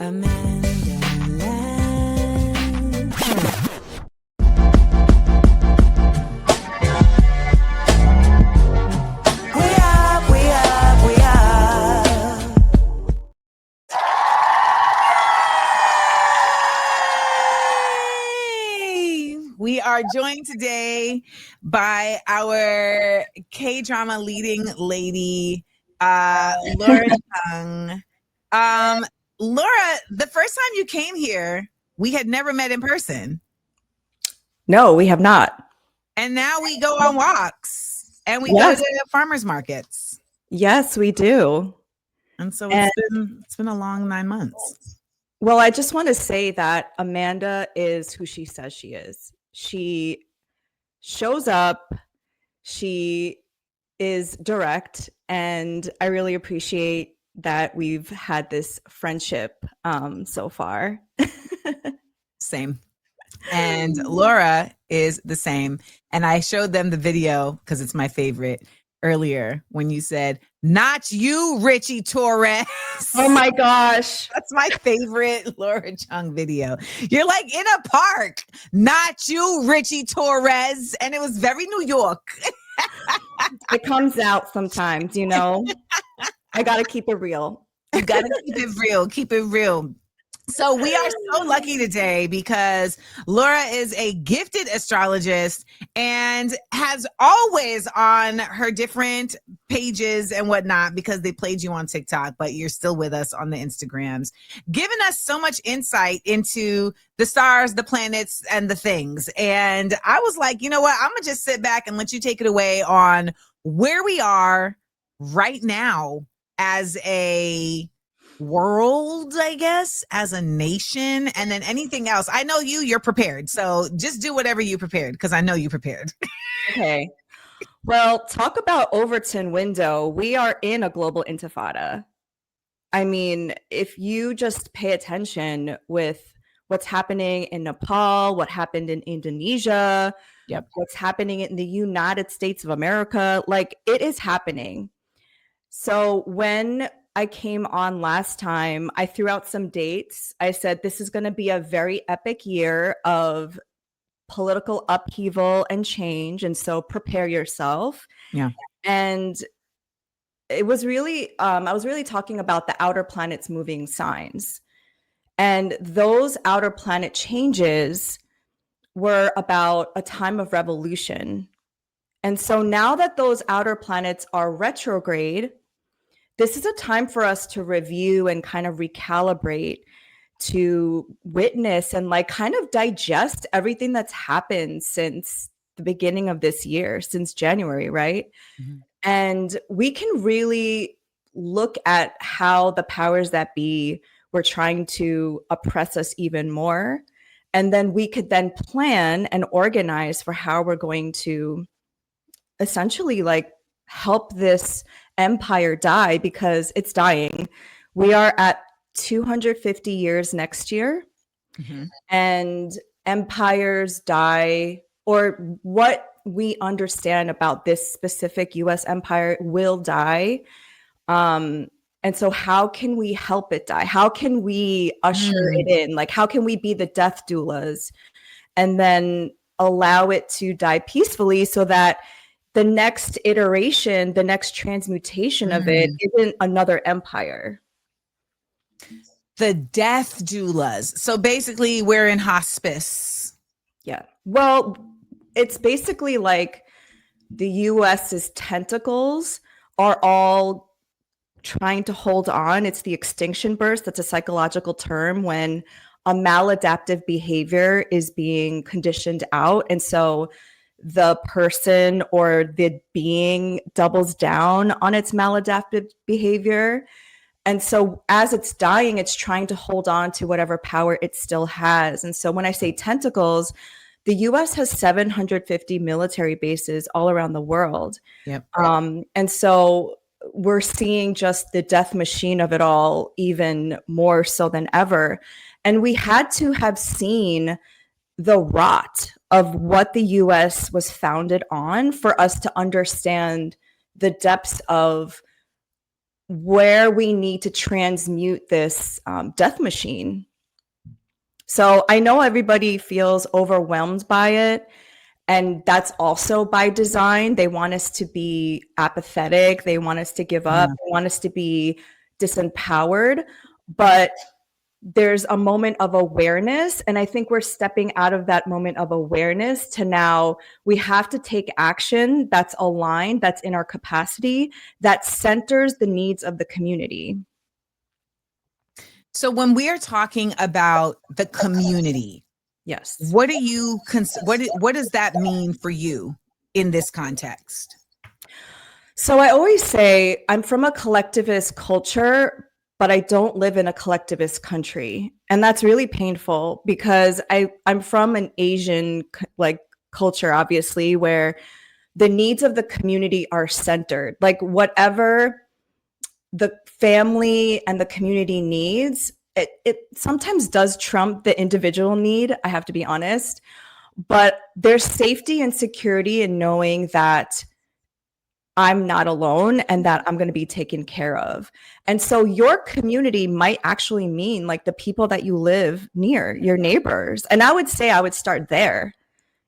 AmandaLand. We up. Hey! We are joined today by our K-drama leading lady, Laura Chung. Laura, the first time you came here, we had never met in person. No, we have not. And now we go on walks and we go to farmers markets. Yes, we do. And so it's been a long 9 months. Well, I just want to say that Amanda is who she says she is. She shows up, she is direct, and I really appreciate that we've had this friendship so far. Same. And Laura is the same. And I showed them the video because it's my favorite earlier when you said, "Not you, Richie Torres." Oh my gosh. That's my favorite Laura Chung video. You're like in a park. "Not you, Richie Torres." And it was very New York. It comes out sometimes, you know. I got to keep it real. You got to keep it real. Keep it real. So we are so lucky today because Laura is a gifted astrologist and has always on her different pages and whatnot, because they played you on TikTok, but you're still with us on the Instagrams, giving us so much insight into the stars, the planets, and the things. And I was like, you know what? I'm going to just sit back and let you take it away on where we are right now as a world, I guess, as a nation, and then anything else. I know you're prepared, so just do whatever you prepared, because I know you prepared. Okay. Well, talk about Overton window. We are in a global intifada. I mean, if you just pay attention with what's happening in Nepal, what happened in Indonesia, what's happening in the United States of America, like it is happening. So when I came on last time, I threw out some dates. I said, this is going to be a very epic year of political upheaval and change. And so prepare yourself. Yeah. And it was really, I was really talking about the outer planets moving signs. And those outer planet changes were about a time of revolution. And so now that those outer planets are retrograde, this is a time for us to review and kind of recalibrate, to witness and like kind of digest everything that's happened since the beginning of this year, since January, right? Mm-hmm. And we can really look at how the powers that be were trying to oppress us even more. And then we could then plan and organize for how we're going to essentially like help this empire die, because it's dying. We are at 250 years next year. Mm-hmm. And empires die, or what we understand about this specific US empire will die. And so how can we help it die? How can we usher it in? Like, how can we be the death doulas and then allow it to die peacefully, so that the next iteration, the next transmutation of it isn't another empire? The death doulas. So basically we're in hospice. Yeah. Well, it's basically like the US's tentacles are all trying to hold on. It's the extinction burst. That's a psychological term when a maladaptive behavior is being conditioned out. And so the person or the being doubles down on its maladaptive behavior. And so as it's dying, it's trying to hold on to whatever power it still has. And so when I say tentacles, the US has 750 military bases all around the world. Yep. And so we're seeing just the death machine of it all even more so than ever. And we had to have seen the rot of what the US was founded on for us to understand the depths of where we need to transmute this death machine. So I know everybody feels overwhelmed by it. And that's also by design. They want us to be apathetic. They want us to give up. They want us to be disempowered. But there's a moment of awareness. And I think we're stepping out of that moment of awareness to now we have to take action that's aligned, that's in our capacity, that centers the needs of the community. So when we are talking about the community, yes, what do you what does that mean for you in this context? So I always say I'm from a collectivist culture, but I don't live in a collectivist country. And that's really painful because I'm from an Asian like culture, obviously, where the needs of the community are centered. Like whatever the family and the community needs, it sometimes does trump the individual need, I have to be honest. But there's safety and security in knowing that I'm not alone and that I'm going to be taken care of. And so your community might actually mean like the people that you live near, your neighbors. And I would say I would start there,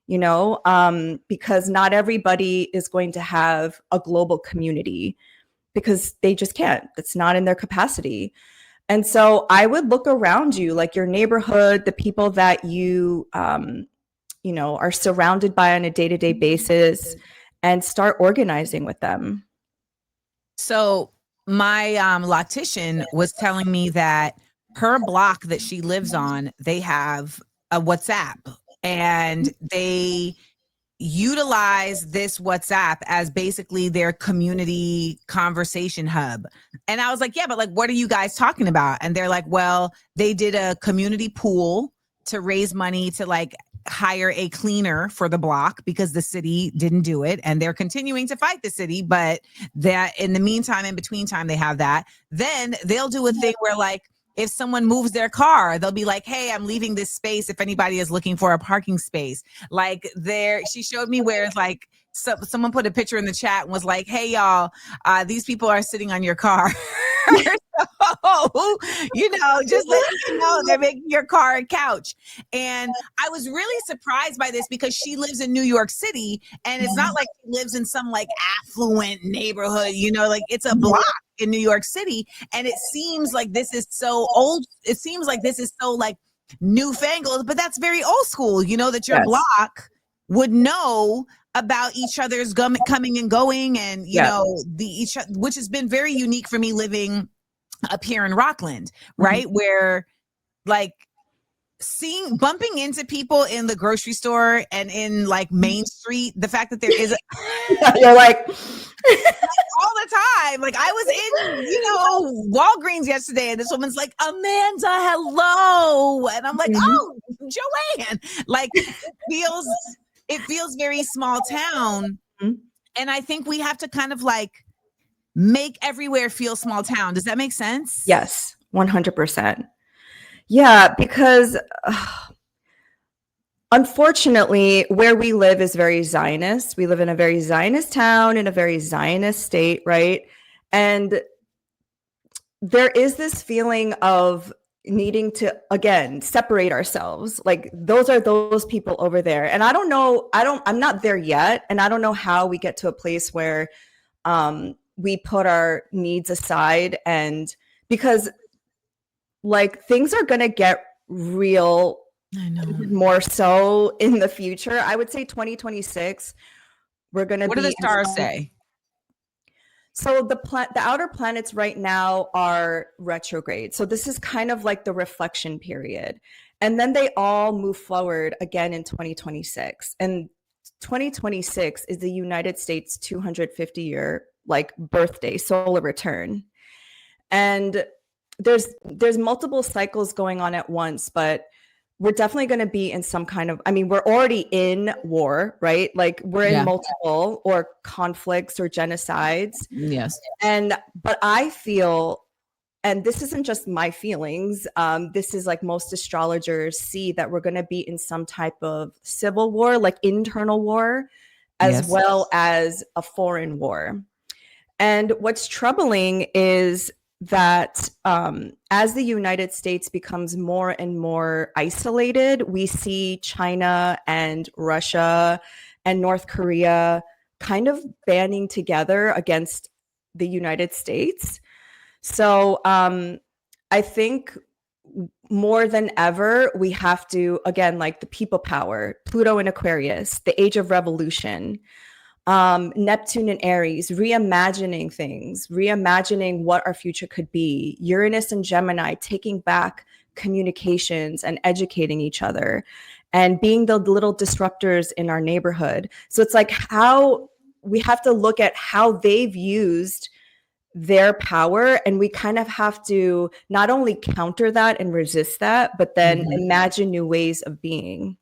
you know, because not everybody is going to have a global community because they just can't. It's not in their capacity. And so I would look around you, like your neighborhood, the people that you know, are surrounded by on a day-to-day basis, and start organizing with them. So my loctician was telling me that her block that she lives on, they have a WhatsApp, and they utilize this WhatsApp as basically their community conversation hub. And I was like, yeah, but like, what are you guys talking about? And they're like, well, they did a community pool to raise money to like hire a cleaner for the block because the city didn't do it, and they're continuing to fight the city, but that in the meantime, in between time, they have that. Then they'll do a thing where like if someone moves their car, they'll be like, hey, I'm leaving this space if anybody is looking for a parking space. Like there, she showed me where it's like someone put a picture in the chat and was like, hey y'all, these people are sitting on your car. So, you know, just letting you know they're making your car a couch. And I was really surprised by this because she lives in New York City, and it's not like she lives in some like affluent neighborhood, you know, like it's a block in New York City. And it seems like this is so old. It seems like this is so like newfangled, but that's very old school, you know, that your block would know about each other's coming and going, and you know which has been very unique for me living up here in Rockland, right? Where like bumping into people in the grocery store and in like Main Street, the fact that there is you're like all the time. Like I was in, you know, Walgreens yesterday, and this woman's like, Amanda, hello. And I'm like, oh, Joanne. Like it feels very small town. And I think we have to kind of like make everywhere feel small town. Does that make sense? Yes, 100%. Yeah, because unfortunately, where we live is very Zionist. We live in a very Zionist town, in a very Zionist state, right? And there is this feeling of needing to, again, separate ourselves. Like those are those people over there. And I don't know, I'm not there yet. And I don't know how we get to a place where we put our needs aside, and because like things are going to get real, I know, more so in the future. I would say 2026, we're going to what do the stars say? So the outer planets right now are retrograde. So this is kind of like the reflection period. And then they all move forward again in 2026. And 2026 is the United States 250-year like birthday, solar return. And there's multiple cycles going on at once, but we're definitely going to be in some kind of, I mean, we're already in war, right? Like we're in multiple or conflicts or genocides. Yes. But I feel, and this isn't just my feelings, this is like most astrologers see that we're going to be in some type of civil war, like internal war, as well as a foreign war. And what's troubling is that as the United States becomes more and more isolated, we see China and Russia and North Korea kind of banding together against the United States. So I think more than ever, we have to, again, like the people power, Pluto in Aquarius, the age of revolution, Neptune and Aries, reimagining things, reimagining what our future could be, Uranus and Gemini, taking back communications and educating each other and being the little disruptors in our neighborhood. So it's like how we have to look at how they've used their power, and we kind of have to not only counter that and resist that, but then imagine new ways of being.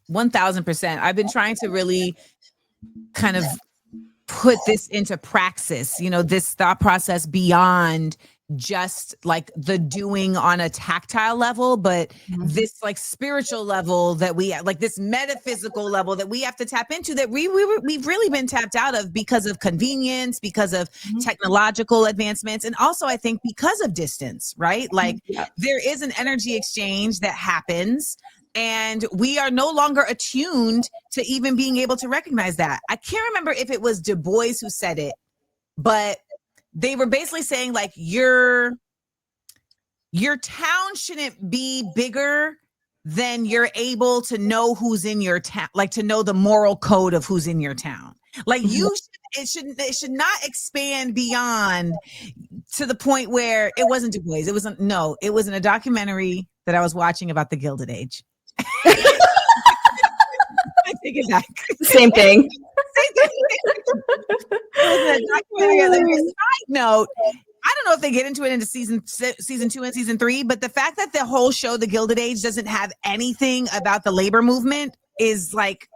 1000%. I've been trying to really kind of put this into praxis, this thought process beyond just like the doing on a tactile level, but this like spiritual level that we like, this metaphysical level that we have to tap into, that we've really been tapped out of because of convenience, because of technological advancements, and also I think because of distance, right? Like there is an energy exchange that happens, and we are no longer attuned to even being able to recognize that. I can't remember if it was Du Bois who said it, but they were basically saying like your town shouldn't be bigger than you're able to know who's in your town, like to know the moral code of who's in your town. Like it should not expand beyond to the point where it wasn't Du Bois. It was in a documentary that I was watching about the Gilded Age. I take it back. Same thing. Side note, I don't know if they get into it into season 2 and season 3, but the fact that the whole show, The Gilded Age, doesn't have anything about the labor movement is like,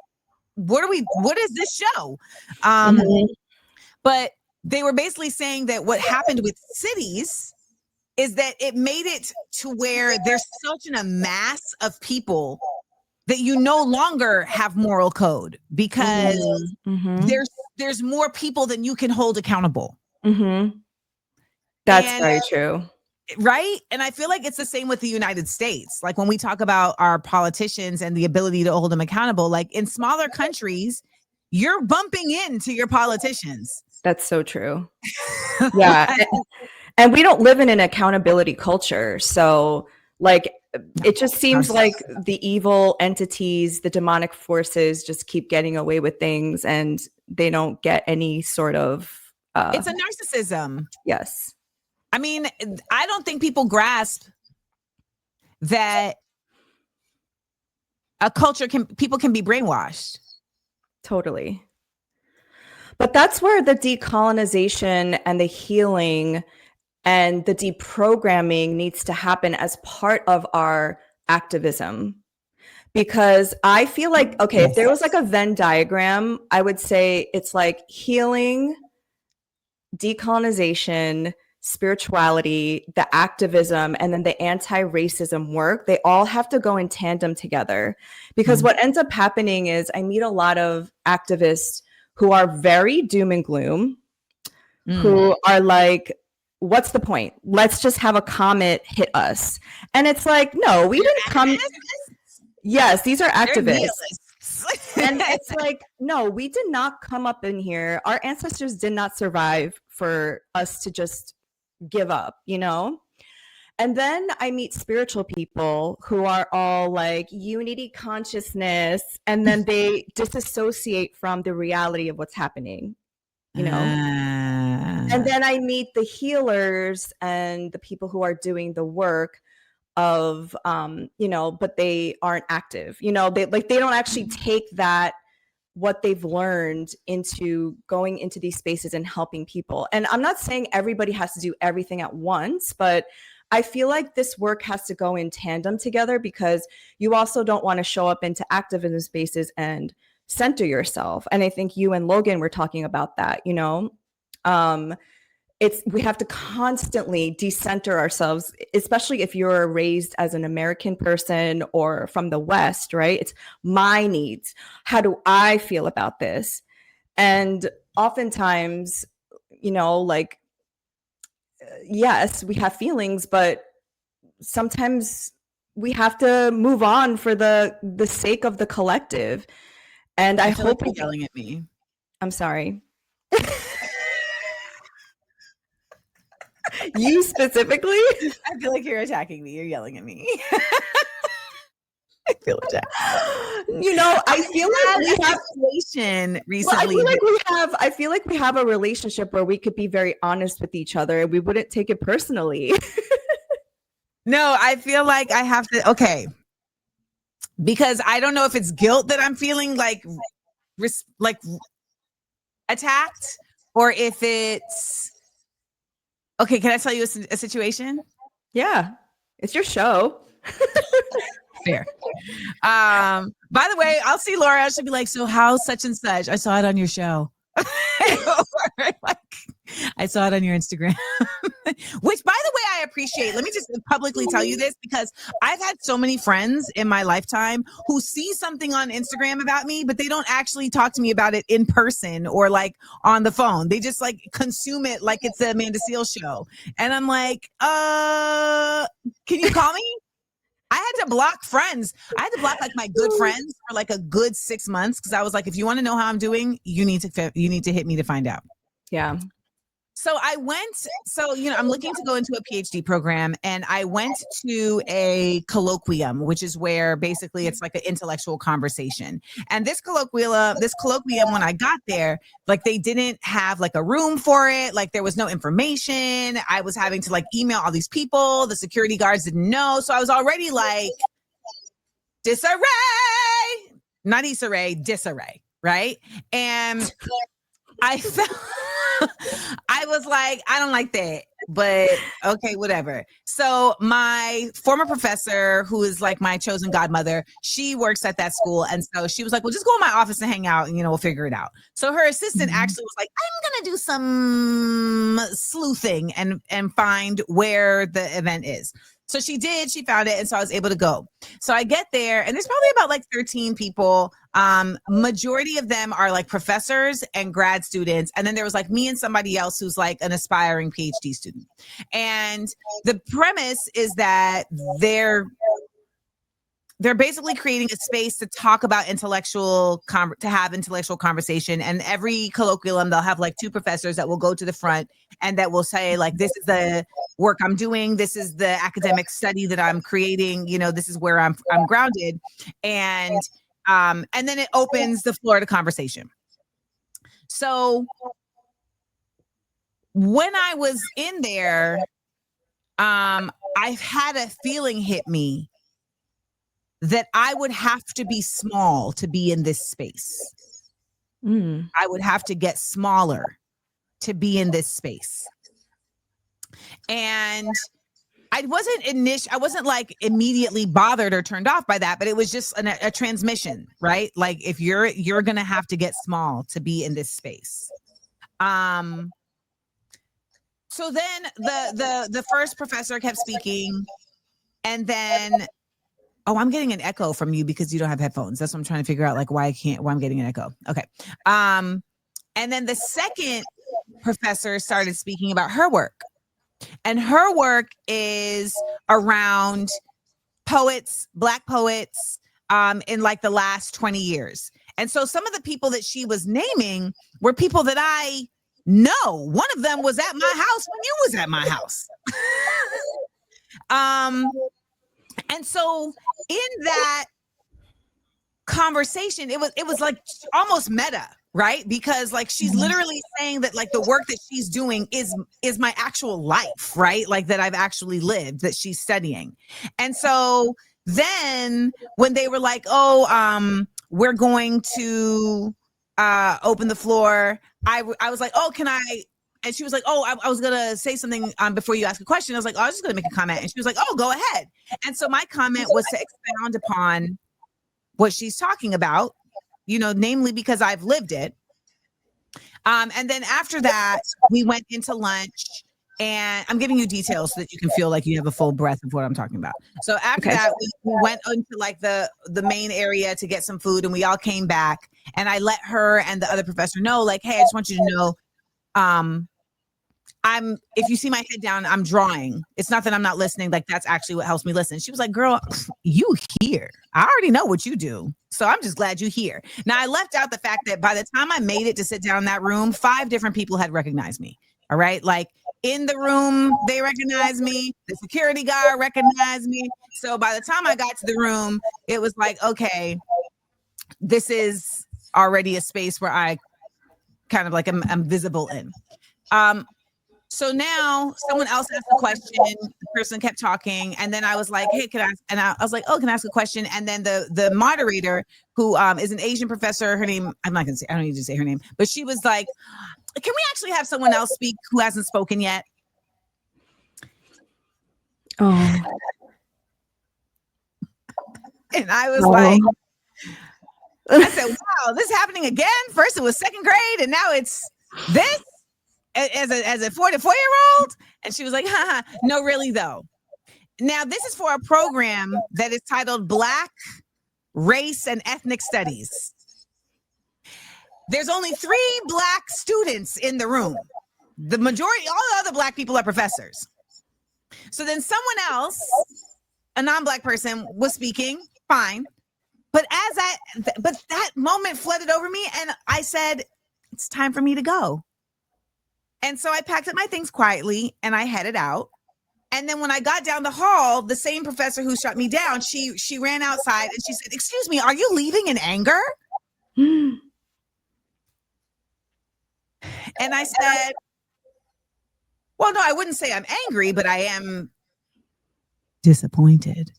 what is this show? But they were basically saying that what happened with cities is that it made it to where there's such a mass of people that you no longer have moral code, because there's more people than you can hold accountable. That's very true. Right? And I feel like it's the same with the United States. Like when we talk about our politicians and the ability to hold them accountable, like in smaller countries, you're bumping into your politicians. That's so true. Yeah. And we don't live in an accountability culture. So like, it just seems like the evil entities, the demonic forces just keep getting away with things, and they don't get any sort of... it's a narcissism. Yes. I mean, I don't think people grasp that people can be brainwashed. Totally. But that's where the decolonization and the healing and the deprogramming needs to happen as part of our activism. Because I feel like, okay, if there was like a Venn diagram, I would say it's like healing, decolonization, spirituality, the activism, and then the anti-racism work. They all have to go in tandem together. Because what ends up happening is I meet a lot of activists who are very doom and gloom, who are like, what's the point? Let's just have a comet hit us. And it's like, no, we didn't come. Yes, these are activists. And it's like, no, we did not come up in here. Our ancestors did not survive for us to just give up, And then I meet spiritual people who are all like unity consciousness, and then they disassociate from the reality of what's happening, And then I meet the healers and the people who are doing the work of, but they aren't active, they don't actually take that, what they've learned, into going into these spaces and helping people. And I'm not saying everybody has to do everything at once, but I feel like this work has to go in tandem together, because you also don't want to show up into activism spaces and center yourself. And I think you and Logan were talking about that, we have to constantly decenter ourselves, especially if you're raised as an American person or from the West, right? It's my needs. How do I feel about this? And oftentimes like, yes, we have feelings, but sometimes we have to move on for the sake of the collective. And I feel like hope you're yelling at me. I'm sorry. You specifically? I feel like you're attacking me. You're yelling at me. I feel attacked. I feel like we have situation recently. Well, I feel like we have a relationship where we could be very honest with each other and we wouldn't take it personally. No, I feel like I have to. Okay, because I don't know if it's guilt that I'm feeling like attacked, or if it's okay. Can I tell you a situation? Yeah, it's your show. Fair. By the way, I'll see Laura. She'll be like, "So how's such and such? I saw it on your show." Like, I saw it on your Instagram. Which, by the way, I appreciate. Let me just publicly tell you this, because I've had so many friends in my lifetime who see something on Instagram about me, but they don't actually talk to me about it in person or like on the phone. They just like consume it like it's the Amanda Seales show. And I'm like, can you call me? I had to block friends. I had to block like my good friends for like a good 6 months, because I was like, if you want to know how I'm doing, you need to hit me to find out. Yeah. So I'm looking to go into a PhD program, and I went to a colloquium, which is where basically it's like an intellectual conversation. And this colloquium, when I got there, like they didn't have like a room for it. Like there was no information. I was having to like email all these people. The security guards didn't know. So I was already like disarray, right? And I felt I was like, I don't like that, but okay, whatever. So my former professor, who is like my chosen godmother, she works at that school. And so she was like, well, just go in my office and hang out and, we'll figure it out. So her assistant actually was like, I'm going to do some sleuthing and find where the event is. So she did, she found it. And so I was able to go. So I get there and there's probably about like 13 people. Majority of them are like professors and grad students. And then there was like me and somebody else who's like an aspiring PhD student. And the premise is that they're basically creating a space to talk about to have intellectual conversation. And every colloquium, they'll have like two professors that will go to the front and that will say like, this is the work I'm doing. This is the academic study that I'm creating. This is where I'm grounded. And then it opens the floor to conversation. So when I was in there, I've had a feeling hit me that I would have to be small to be in this space. I would have to get smaller to be in this space. And I wasn't like immediately bothered or turned off by that, but it was just a transmission, right? Like if you're going to have to get small to be in this space. So then the first professor kept speaking, and then I'm getting an echo from you because you don't have headphones. That's what I'm trying to figure out, like why I'm getting an echo. Okay. And then the second professor started speaking about her work. And her work is around poets, Black poets, in like the last 20 years. And so some of the people that she was naming were people that I know. One of them was at my house when you was at my house. And so in that conversation, it was like almost meta, right? Because like she's literally saying that like the work that she's doing is my actual life, right? Like that I've actually lived, that she's studying. And so then when they were like, we're going to open the floor, I was like, can I? And she was like, I was going to say something before you ask a question. I was like, I was just going to make a comment. And she was like, go ahead. And so my comment was to expound upon what she's talking about, namely because I've lived it. And then after that, we went into lunch, and I'm giving you details so that you can feel like you have a full breath of what I'm talking about. So after that, we went into like the main area to get some food, and we all came back, and I let her and the other professor know, like, hey, I just want you to know, if you see my head down, I'm drawing. It's not that I'm not listening. Like, that's actually what helps me listen. She was like, girl, you here. I already know what you do. So I'm just glad you here. Now, I left out the fact that by the time I made it to sit down in that room, 5 different people had recognized me. All right. Like, in the room, they recognized me. The security guard recognized me. So by the time I got to the room, it was like, okay, this is already a space where I kind of like I'm visible in. So now someone else asked a question. The person kept talking, and then I was like, "Hey, can I?" And I was like, "Oh, can I ask a question?" And then the moderator, who is an Asian professor, her name, I'm not gonna say, I don't need to say her name, but she was like, "Can we actually have someone else speak who hasn't spoken yet?" Oh. And I was like, I said, "Wow, this is happening again. First it was second grade, and now it's this." As a 4-year-old, and she was like, haha, no, really though. Now, this is for a program that is titled Black Race and Ethnic Studies. There's only 3 Black students in the room. The majority, all the other Black people are professors. So then someone else, a non-Black person, was speaking, fine. But that moment flooded over me, and I said, it's time for me to go. And so I packed up my things quietly and I headed out. And then when I got down the hall, the same professor who shut me down, she ran outside and she said, "Excuse me, are you leaving in anger?" And I said, well, no, I wouldn't say I'm angry, but I am disappointed.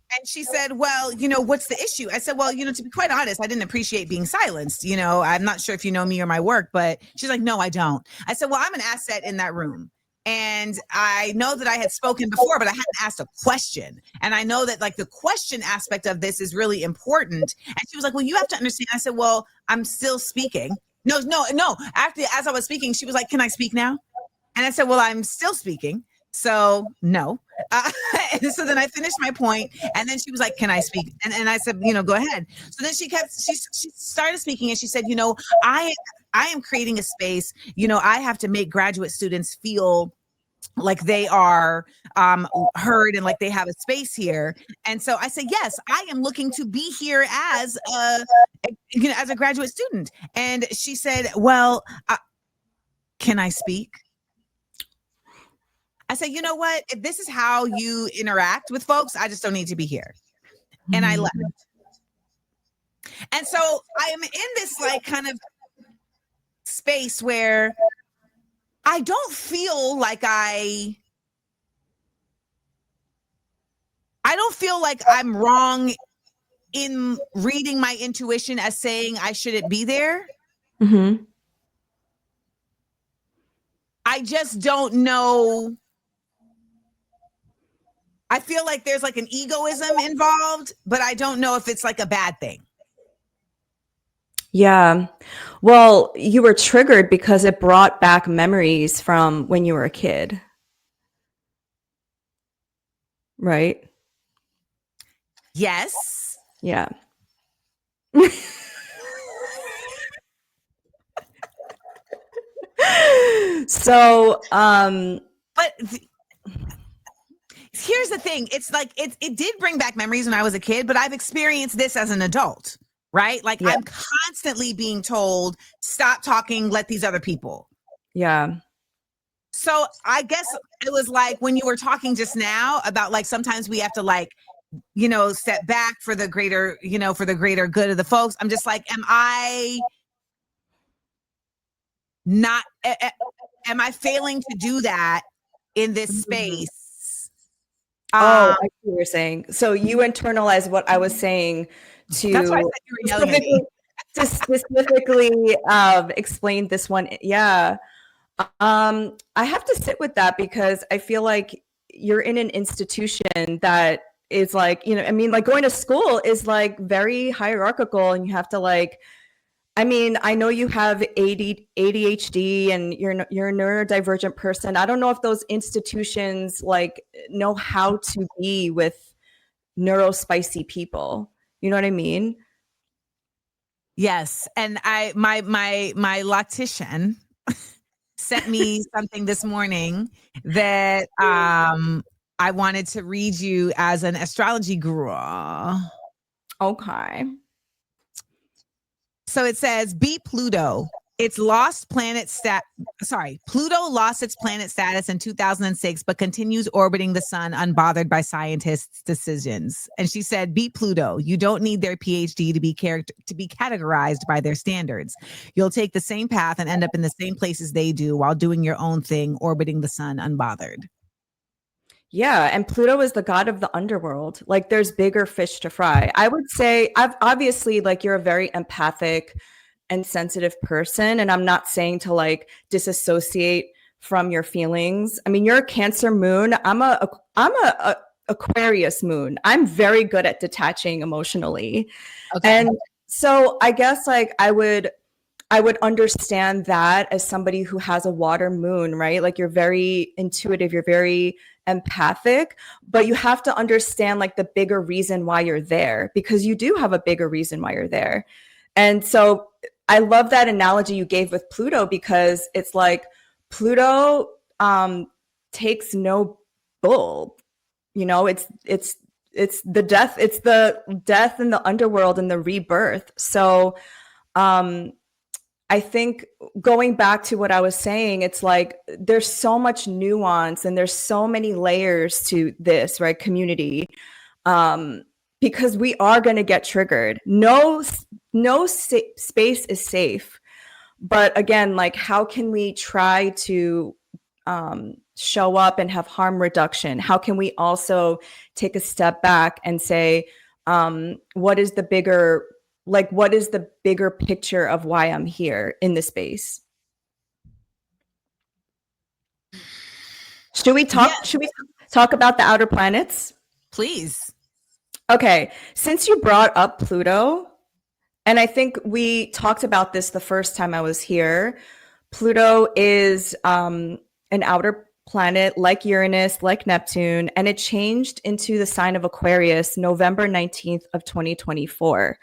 And she said, well, what's the issue? I said, well, to be quite honest, I didn't appreciate being silenced. I'm not sure if you know me or my work, but she's like, no, I don't. I said, well, I'm an asset in that room. And I know that I had spoken before, but I hadn't asked a question. And I know that like the question aspect of this is really important. And she was like, well, you have to understand. I said, well, I'm still speaking. No. As I was speaking, she was like, can I speak now? And I said, well, I'm still speaking. So no. And so then I finished my point, and then she was like, can I speak? And I said, go ahead. So then she started speaking, and she said, I am creating a space, I have to make graduate students feel like they are heard and like they have a space here. And so I said, yes, I am looking to be here as a graduate student. And she said, well, can I speak? I said, you know what? If this is how you interact with folks, I just don't need to be here. And I left. And so I am in this like kind of space where I don't feel like I don't feel like I'm wrong in reading my intuition as saying I shouldn't be there. Mm-hmm. I just don't know. I feel like there's like an egoism involved, but I don't know if it's like a bad thing. Yeah. Well, you were triggered because it brought back memories from when you were a kid. Right? Yes. Yeah. So, but here's the thing. It's like, it did bring back memories when I was a kid, but I've experienced this as an adult, right? Like I'm constantly being told, stop talking, let these other people. Yeah. So I guess it was like when you were talking just now about like, sometimes we have to like, step back for the greater, for the greater good of the folks. I'm just like, am I failing to do that in this space? I see what you're saying. So you internalize what I was saying to, that's why I said you were yelling at me. To specifically explain this one. Yeah. I have to sit with that because I feel like you're in an institution that is like, like going to school is like very hierarchical, and you have to like, I know you have ADHD and you're a neurodivergent person. I don't know if those institutions like know how to be with neurospicy people. You know what I mean? Yes. And my loctician sent me something this morning that I wanted to read you as an astrology guru. Okay. So it says, beat Pluto. Pluto lost its planet status in 2006, but continues orbiting the sun unbothered by scientists' decisions. And she said, beat Pluto. You don't need their PhD to be categorized by their standards. You'll take the same path and end up in the same places they do while doing your own thing, orbiting the sun unbothered. Yeah, and Pluto is the god of the underworld. Like, there's bigger fish to fry. I would say, obviously, like, you're a very empathic and sensitive person, and I'm not saying to like disassociate from your feelings. I mean, you're a Cancer moon. I'm a Aquarius moon. I'm very good at detaching emotionally. Okay. And so I guess like I would understand that as somebody who has a water moon, right? Like, you're very intuitive, you're very empathic, but you have to understand like the bigger reason why you're there, because you do have a bigger reason why you're there. And so I love that analogy you gave with Pluto, because it's like Pluto takes no bull. You know, it's the death, it's the death in the underworld and the rebirth. So I think going back to what I was saying, it's like there's so much nuance and there's so many layers to this, right? Community. Because we are going to get triggered. No space is safe. But again, like, how can we try to show up and have harm reduction? How can we also take a step back and say, what is the bigger picture of why I'm here in this space? Should we talk about the outer planets? Please. Okay, since you brought up Pluto, and I think we talked about this the first time I was here, Pluto is an outer planet like Uranus, like Neptune, and it changed into the sign of Aquarius November 19th of 2024.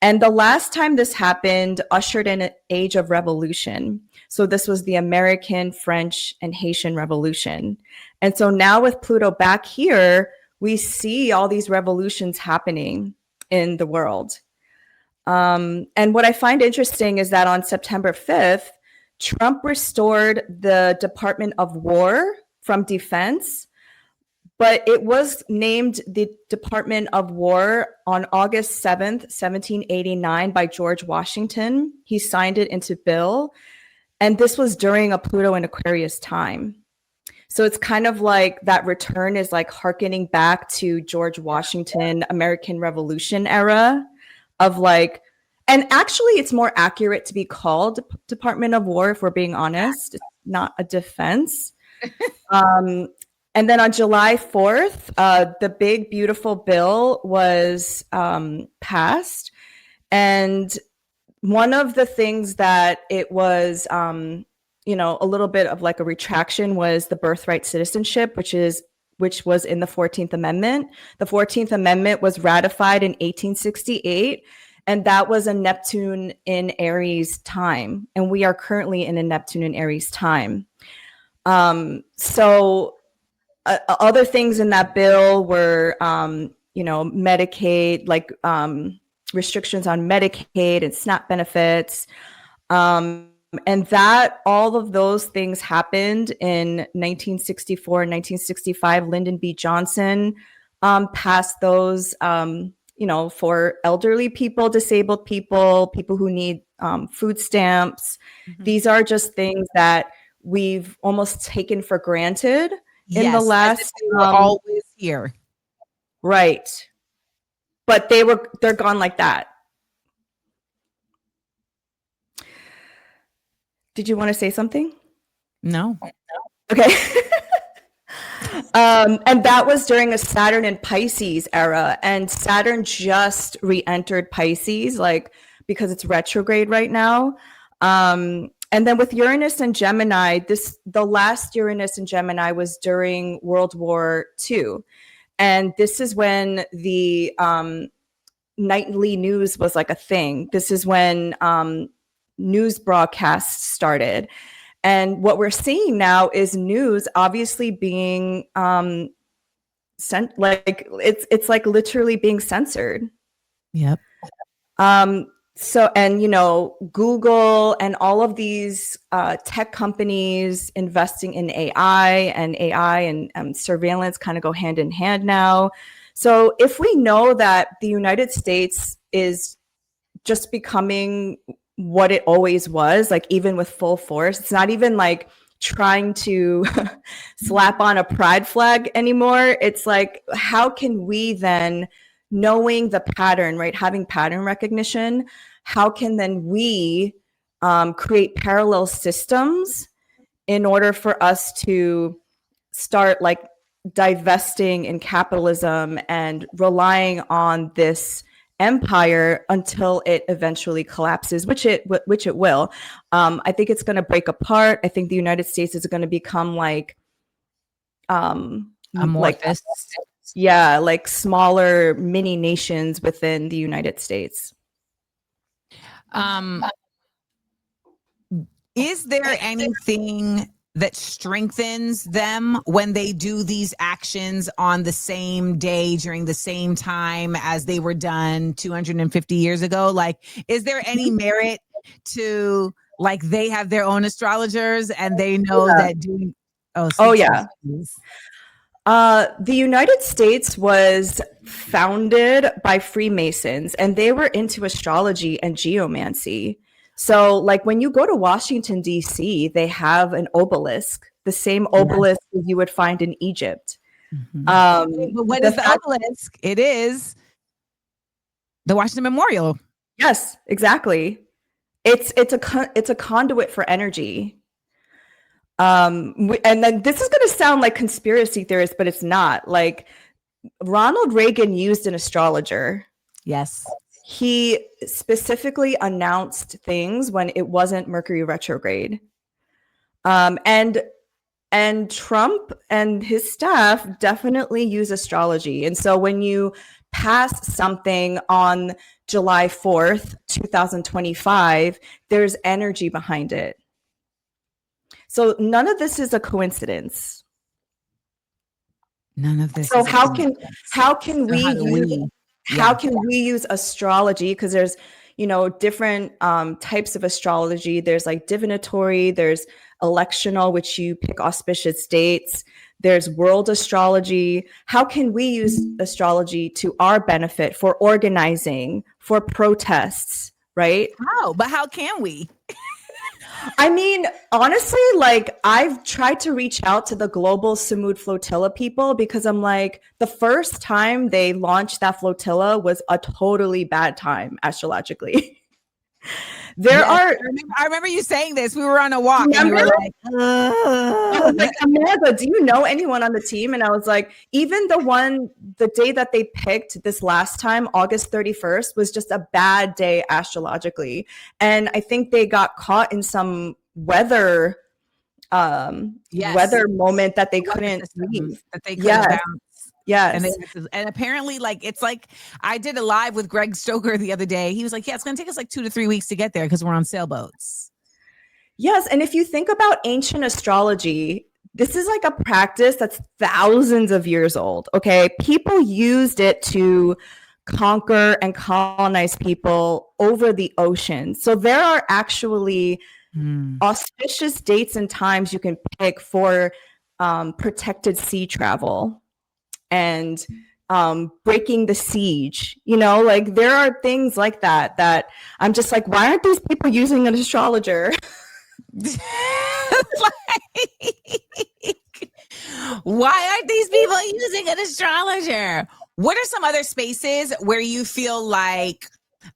And the last time this happened ushered in an age of revolution. So this was the American, French, and Haitian Revolution. And so now with Pluto back here, we see all these revolutions happening in the world. And what I find interesting is that on September 5th, Trump restored the Department of War from Defense, but it was named the Department of War on August 7th, 1789 by George Washington. He signed it into bill. And this was during a Pluto and Aquarius time. So it's kind of like that return is like hearkening back to George Washington, American Revolution era of like, and actually it's more accurate to be called Department of War, if we're being honest. It's not a defense. And then on July 4th, the big, beautiful bill was passed. And one of the things that it was, a little bit of like a retraction was the birthright citizenship, which was in the 14th Amendment. The 14th Amendment was ratified in 1868, and that was a Neptune in Aries time. And we are currently in a Neptune in Aries time. So other things in that bill were, Medicaid, like restrictions on Medicaid and SNAP benefits. And that all of those things happened in 1964 and 1965. Lyndon B. Johnson passed those, for elderly people, disabled people, people who need food stamps. Mm-hmm. These are just things that we've almost taken for granted in the last. As if they were always here, right? But they're gone like that. Did you want to say something? No. Okay. And that was during a Saturn and Pisces era, and Saturn just re-entered Pisces, like, because it's retrograde right now. And then with Uranus and Gemini, the last Uranus and Gemini was during World War II. And this is when the nightly news was like a thing. This is when news broadcasts started. And what we're seeing now is news obviously being like it's like literally being censored. Yep. So, and you know, Google and all of these tech companies investing in AI and surveillance kind of go hand in hand now. So if we know that the United States is just becoming what it always was, like even with full force, it's not even like trying to slap on a pride flag anymore. It's like, how can we then, knowing the pattern, right, having pattern recognition, how can then we create parallel systems in order for us to start like divesting in capitalism and relying on this empire until it eventually collapses, which it will. I think it's going to break apart. I think the United States is going to become like amorphous. Like smaller mini nations within the United States. Is there anything that strengthens them when they do these actions on the same day during the same time as they were done 250 years ago? Like, is there any merit to, like, they have their own astrologers and they know that doing The United States was founded by Freemasons, and they were into astrology and geomancy. So, like, when you go to Washington, D.C., they have an obelisk, the same obelisk that you would find in Egypt. Mm-hmm. But what is the obelisk? It is the Washington Memorial. Yes, exactly. It's a conduit for energy. And then this is going to sound like conspiracy theorist, but it's not. Like, Ronald Reagan used an astrologer. Yes. He specifically announced things when it wasn't Mercury retrograde. And Trump and his staff definitely use astrology. And so when you pass something on July 4th, 2025, there's energy behind it. So none of this is a coincidence. None of this. So how can we use astrology? Because there's, you know, different types of astrology. There's like divinatory, there's electional, which you pick auspicious dates. There's world astrology. How can we use astrology to our benefit for organizing, for protests, right? How can we? I mean, honestly, like, I've tried to reach out to the global Samud flotilla people because I'm like, the first time they launched that flotilla was a totally bad time astrologically. I remember you saying this. We were on a walk and you were like, I was like, Amanda, do you know anyone on the team? And I was like, even the day that they picked this last time, August 31st, was just a bad day astrologically. And I think they got caught in some weather moment that they couldn't leave. That they couldn't bounce. Yes. And apparently, like, it's like, I did a live with Greg Stoker the other day. He was like, yeah, it's going to take us like 2 to 3 weeks to get there because we're on sailboats. Yes. And if you think about ancient astrology, this is like a practice that's thousands of years old. Okay. People used it to conquer and colonize people over the ocean. So there are actually auspicious dates and times you can pick for protected sea travel and breaking the siege. You know, like, there are things like that I'm just like, why aren't these people using an astrologer? Why aren't these people using an astrologer? What are some other spaces where you feel like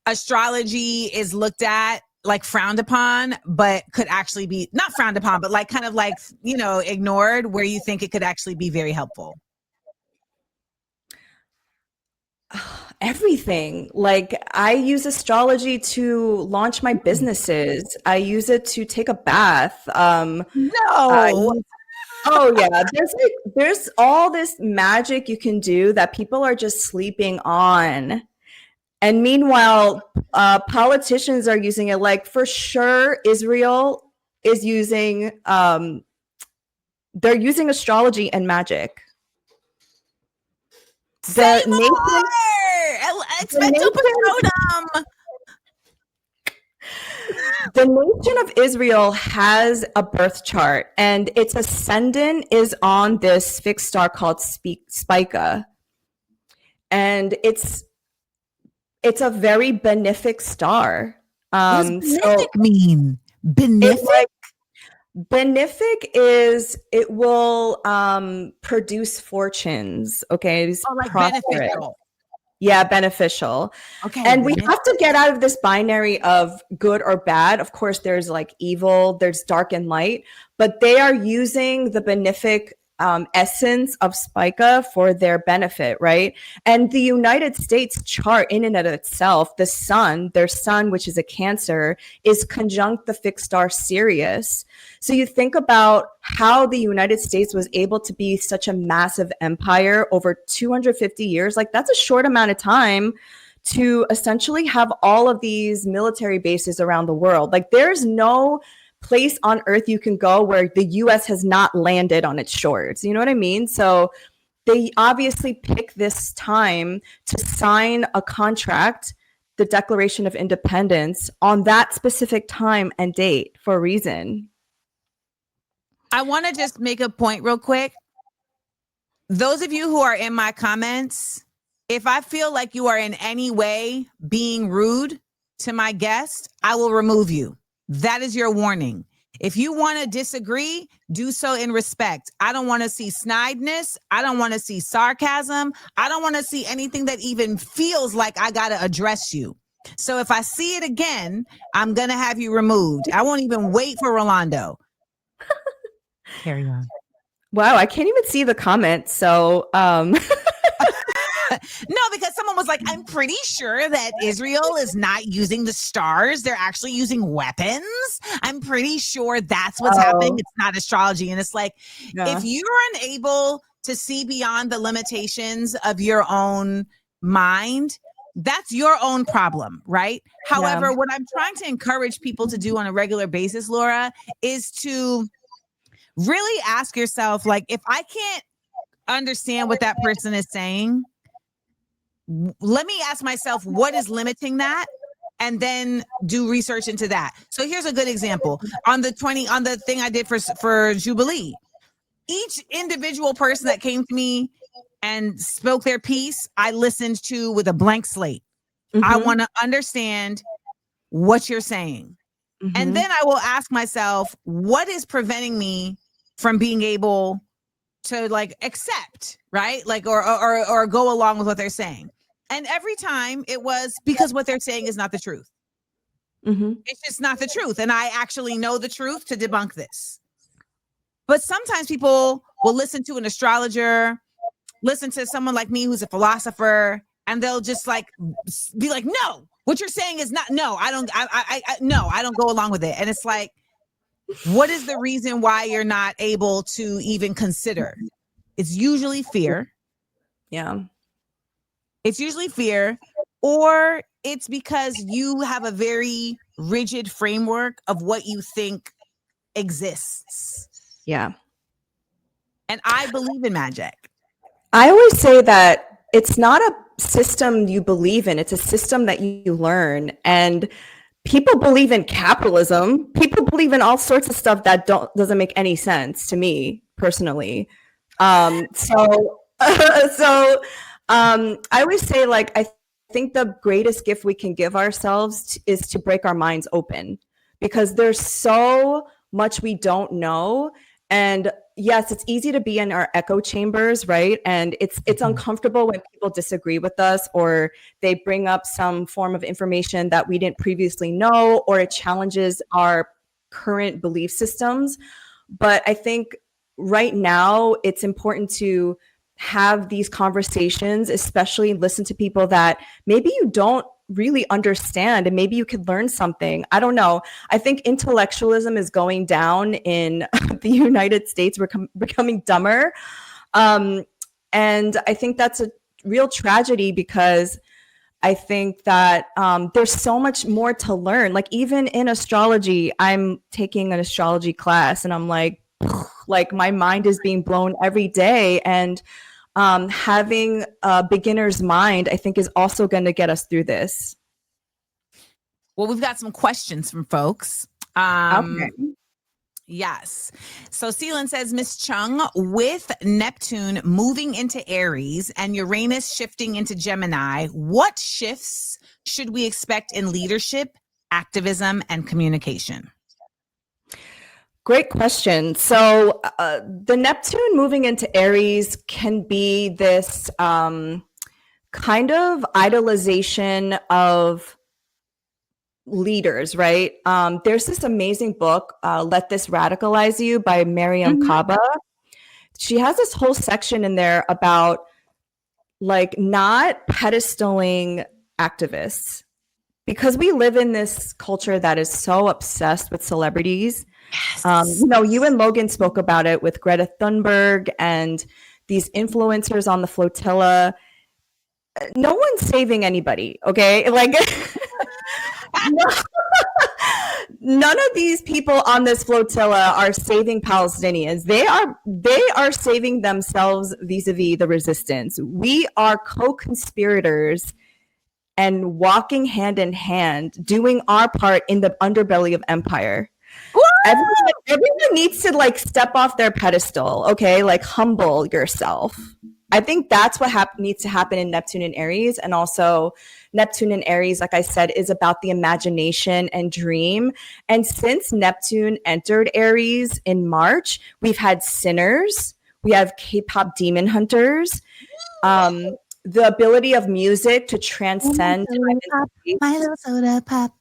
astrology is looked at, like, frowned upon, but could actually be not frowned upon, but like kind of like, you know, ignored, where you think it could actually be very helpful? Everything. Like, I use astrology to launch my businesses. I use it to take a bath. Oh yeah, there's all this magic you can do that people are just sleeping on. And meanwhile, politicians are using it. Like, for sure, Israel is using they're using astrology and magic. Say more! Expecto Patronum! The nation of Israel has a birth chart, and its ascendant is on this fixed star called Spica. And it's a very benefic star. What does benefic mean? Benefic? Benefic is it will produce fortunes. Okay, like beneficial. Yeah, beneficial. Okay. And we have to get out of this binary of good or bad. Of course, there's like evil, there's dark and light, but they are using the benefic essence of Spica for their benefit, right? And the United States chart in and of itself, the sun, their sun, which is a Cancer, is conjunct the fixed star Sirius. So you think about how the United States was able to be such a massive empire over 250 years. Like, that's a short amount of time to essentially have all of these military bases around the world. Like, there's no place on earth you can go where the US has not landed on its shores. You know what I mean? So they obviously pick this time to sign a contract, the Declaration of Independence, on that specific time and date for a reason. I want to just make a point real quick. Those of you who are in my comments, if I feel like you are in any way being rude to my guest, I will remove you. That is your warning. If you want to disagree, do so in respect. I don't want to see snideness. I don't want to see sarcasm. I don't want to see anything that even feels like I got to address you. So if I see it again, I'm going to have you removed. I won't even wait for Rolando. Carry on. Wow, I can't even see the comments. So, No, because someone was like, I'm pretty sure that Israel is not using the stars. They're actually using weapons. I'm pretty sure that's what's happening. It's not astrology. And it's like, if you're unable to see beyond the limitations of your own mind, that's your own problem, right? However, what I'm trying to encourage people to do on a regular basis, Laura, is to really ask yourself, like, if I can't understand what that person is saying, let me ask myself, what is limiting that? And then do research into that. So here's a good example. On the thing I did for Jubilee, each individual person that came to me and spoke their piece, I listened to with a blank slate. I want to understand what you're saying. And then I will ask myself, what is preventing me from being able to like accept, right? Like, or go along with what they're saying. And every time it was because what they're saying is not the truth. It's just not the truth. And I actually know the truth to debunk this. But sometimes people will listen to an astrologer, listen to someone like me who's a philosopher, and they'll just like be like, no, what you're saying is not, no, I don't go along with it. And it's like, what is the reason why you're not able to even consider? It's usually fear. Yeah. It's usually fear, or it's because you have a very rigid framework of what you think exists. Yeah. And I believe in magic. I always say that it's not a system you believe in. It's a system that you learn. And people believe in capitalism. People believe in all sorts of stuff that doesn't make any sense to me personally. I always say, like, I think the greatest gift we can give ourselves is to break our minds open, because there's so much we don't know. And yes, it's easy to be in our echo chambers, right? And it's uncomfortable when people disagree with us, or they bring up some form of information that we didn't previously know, or it challenges our current belief systems. But I think right now it's important to have these conversations, especially listen to people that maybe you don't really understand, and maybe you could learn something. I don't know. I think intellectualism is going down in the United States. We're becoming dumber. And I think that's a real tragedy, because I think that there's so much more to learn. Like even in astrology, I'm taking an astrology class and I'm like my mind is being blown every day. And having a beginner's mind, I think, is also going to get us through this. Well, we've got some questions from folks. Okay. Yes. So Seelan says, Miss Chung, with Neptune moving into Aries and Uranus shifting into Gemini, what shifts should we expect in leadership, activism, and communication? Great question. So the Neptune moving into Aries can be this kind of idolization of leaders, right? There's this amazing book, Let This Radicalize You by Mariam Kaba. She has this whole section in there about like not pedestaling activists, because we live in this culture that is so obsessed with celebrities. Yes. You and Logan spoke about it with Greta Thunberg and these influencers on the flotilla. No one's saving anybody, okay? Like none of these people on this flotilla are saving Palestinians. They are saving themselves vis-a-vis the resistance. We are co-conspirators and walking hand in hand, doing our part in the underbelly of empire. Everyone needs to like step off their pedestal, okay? Like humble yourself. I think that's what needs to happen in Neptune and Aries. And also Neptune and Aries, like I said, is about the imagination and dream. And since Neptune entered Aries in March, we've had sinners, we have K-pop demon hunters, the ability of music to transcend my little soda pop.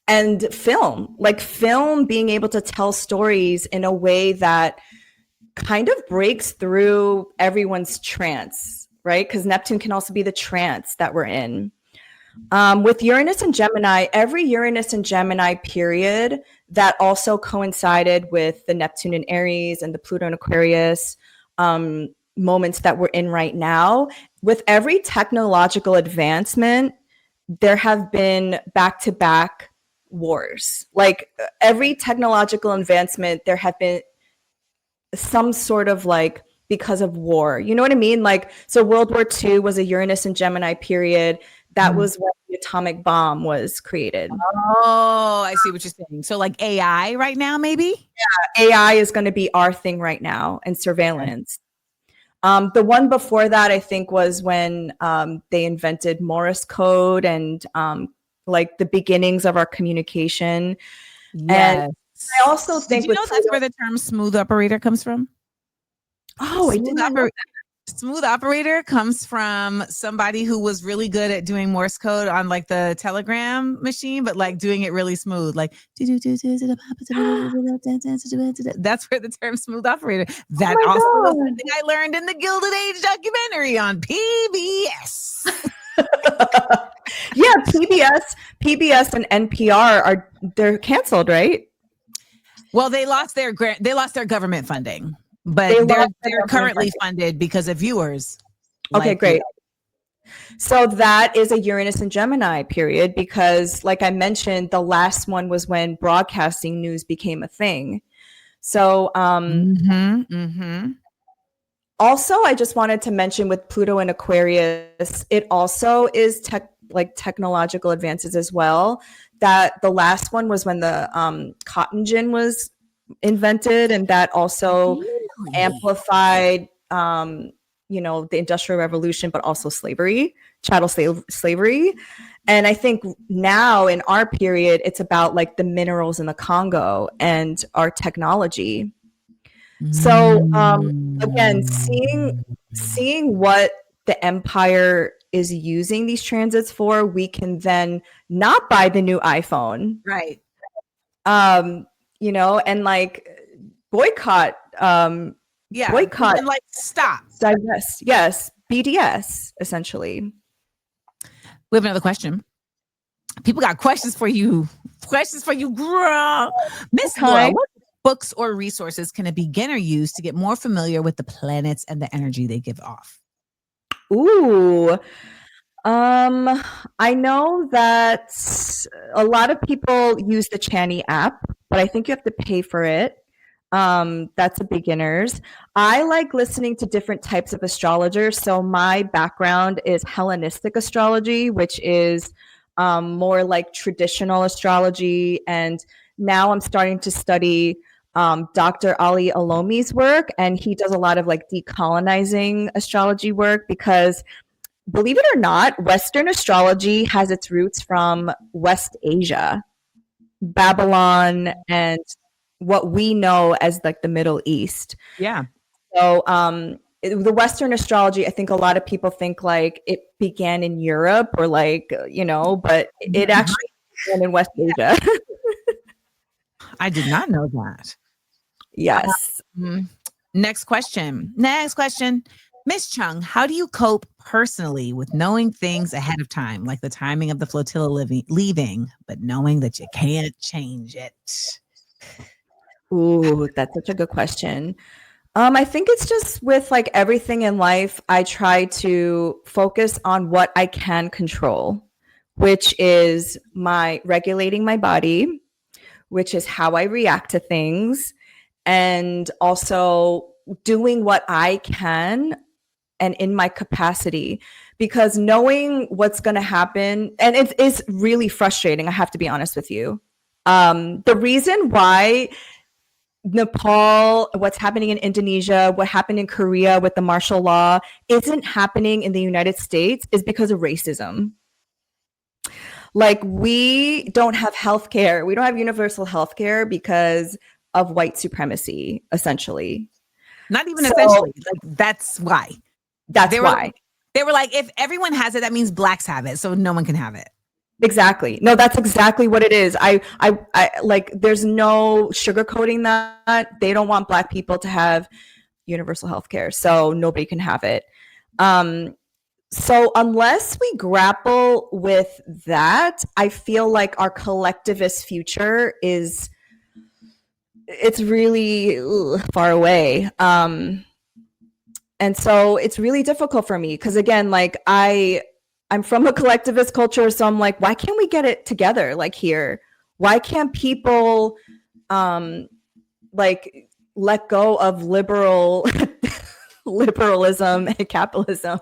And film being able to tell stories in a way that kind of breaks through everyone's trance, right? Because Neptune can also be the trance that we're in. With Uranus and Gemini, every Uranus and Gemini period that also coincided with the Neptune and Aries and the Pluto and Aquarius moments that we're in right now, with every technological advancement, there have been back-to-back wars. Like every technological advancement, there have been some sort of like because of war. You know what I mean? Like, so World War II was a Uranus and Gemini period. That was when the atomic bomb was created. Oh, I see what you're saying. So like AI right now, maybe? Yeah, AI is going to be our thing right now, and surveillance. The one before that, I think, was when they invented Morse code and like the beginnings of our communication. Yes. And I also think that's where the term smooth operator comes from? Oh, I did not know that. Smooth operator comes from somebody who was really good at doing Morse code on like the telegram machine, but like doing it really smooth, like that's where the term smooth operator. That also was something I learned in the Gilded Age documentary on PBS. Yeah, PBS and NPR they're canceled, right? Well, they lost their government funding. But they're currently funded because of viewers. Okay, great. So that is a Uranus and Gemini period because, like I mentioned, the last one was when broadcasting news became a thing. So also, I just wanted to mention with Pluto and Aquarius, it also is technological advances as well. That the last one was when the cotton gin was invented, and that also amplified the Industrial Revolution, but also chattel slavery. And I think now in our period, it's about like the minerals in the Congo and our technology. So again, seeing what the empire is using these transits for, we can then not buy the new iPhone, right? And like boycott, boycott, and like stop, divest. Yes, BDS essentially. We have another question. People got questions for you. Girl. Miss Laura, what books or resources can a beginner use to get more familiar with the planets and the energy they give off? Ooh. I know that a lot of people use the Chani app, but I think you have to pay for it. That's a beginners. I like listening to different types of astrologers. So my background is Hellenistic astrology, which is more like traditional astrology. And now I'm starting to study Dr. Ali Alomi's work, and he does a lot of like decolonizing astrology work because believe it or not, Western astrology has its roots from West Asia, Babylon, and what we know as like the Middle East. Yeah. So, the Western astrology, I think a lot of people think like it began in Europe or like, but it actually began in West Asia. I did not know that. Yes. Next question. Miss Chung, how do you cope personally with knowing things ahead of time, like the timing of the flotilla leaving, but knowing that you can't change it? Ooh, that's such a good question. I think it's just with like everything in life, I try to focus on what I can control, which is my regulating my body, which is how I react to things, and also doing what I can and in my capacity, because knowing what's going to happen, and it is really frustrating, I have to be honest with you. The reason why Nepal, what's happening in Indonesia, what happened in Korea with the martial law isn't happening in the United States is because of racism. Like, we don't have healthcare. We don't have universal healthcare because of white supremacy, essentially. Not even essentially. Like, that's why. That's why. They were like, if everyone has it, that means blacks have it, so no one can have it. Exactly. No, that's exactly what it is. I like, there's no sugarcoating that. They don't want black people to have universal health care, so nobody can have it. So unless we grapple with that, I feel like our collectivist future it's really far away. And so it's really difficult for me because, again, like I'm from a collectivist culture, so I'm like, why can't we get it together? Like, here, why can't people like let go of liberalism and capitalism?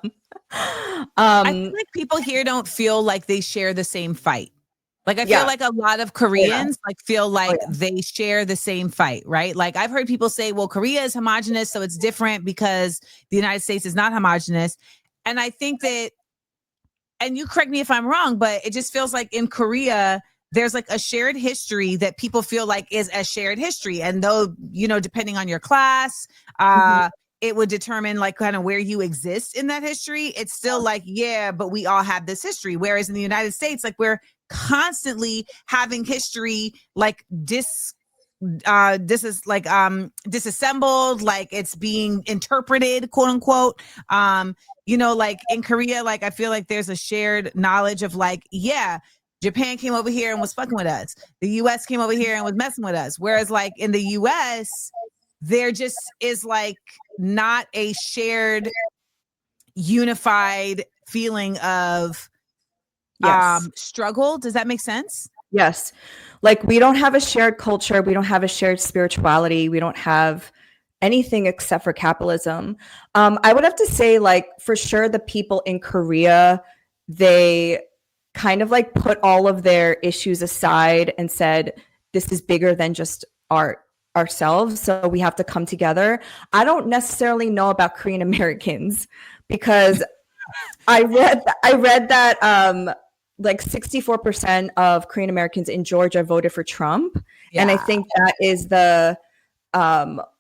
I feel like people here don't feel like they share the same fight. Like, I feel like a lot of Koreans like feel like they share the same fight, right? Like, I've heard people say, well, Korea is homogenous, so it's different because the United States is not homogenous. And I think that, and you correct me if I'm wrong, but it just feels like in Korea, there's like a shared history that people feel like is a shared history. And though, depending on your class, it would determine like kind of where you exist in that history. It's still like, yeah, but we all have this history. Whereas in the United States, like, we're constantly having history like disassembled, like it's being interpreted, quote unquote. Like in Korea, like I feel like there's a shared knowledge of like, yeah, Japan came over here and was fucking with us. The US came over here and was messing with us. Whereas like in the US, there just is like not a shared, unified feeling of struggle. Does that make sense? Yes. Like, we don't have a shared culture. We don't have a shared spirituality. We don't have anything except for capitalism. I would have to say, like, for sure, the people in Korea, they kind of like put all of their issues aside and said, this is bigger than just ourselves. So we have to come together. I don't necessarily know about Korean Americans because I read that like 64% of Korean Americans in Georgia voted for Trump. Yeah. And I think that is the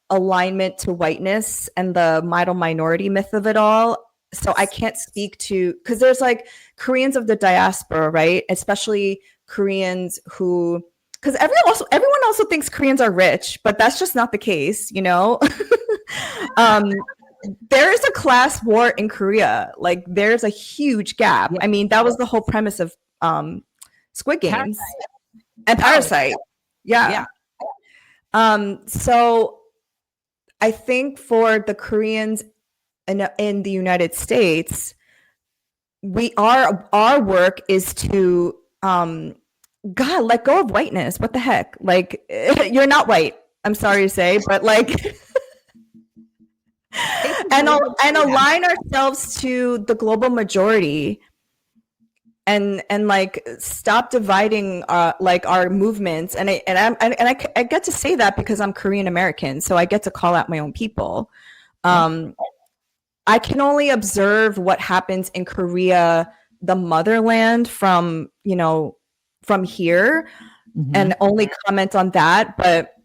alignment to whiteness and the model minority myth of it all. So I can't speak to, because there's like Koreans of the diaspora, right? Especially Koreans who, because everyone also thinks Koreans are rich, but that's just not the case, There is a class war in Korea. Like, there's a huge gap. I mean, that was the whole premise of Squid Games and Parasite. Yeah. So I think for the Koreans in the United States, our work is to God, let go of whiteness. What the heck? Like, you're not white. I'm sorry to say, but like, and align ourselves to the global majority, and like stop dividing like our movements. And I get to say that because I'm Korean American, so I get to call out my own people. I can only observe what happens in Korea, the motherland, from here, and only comment on that. But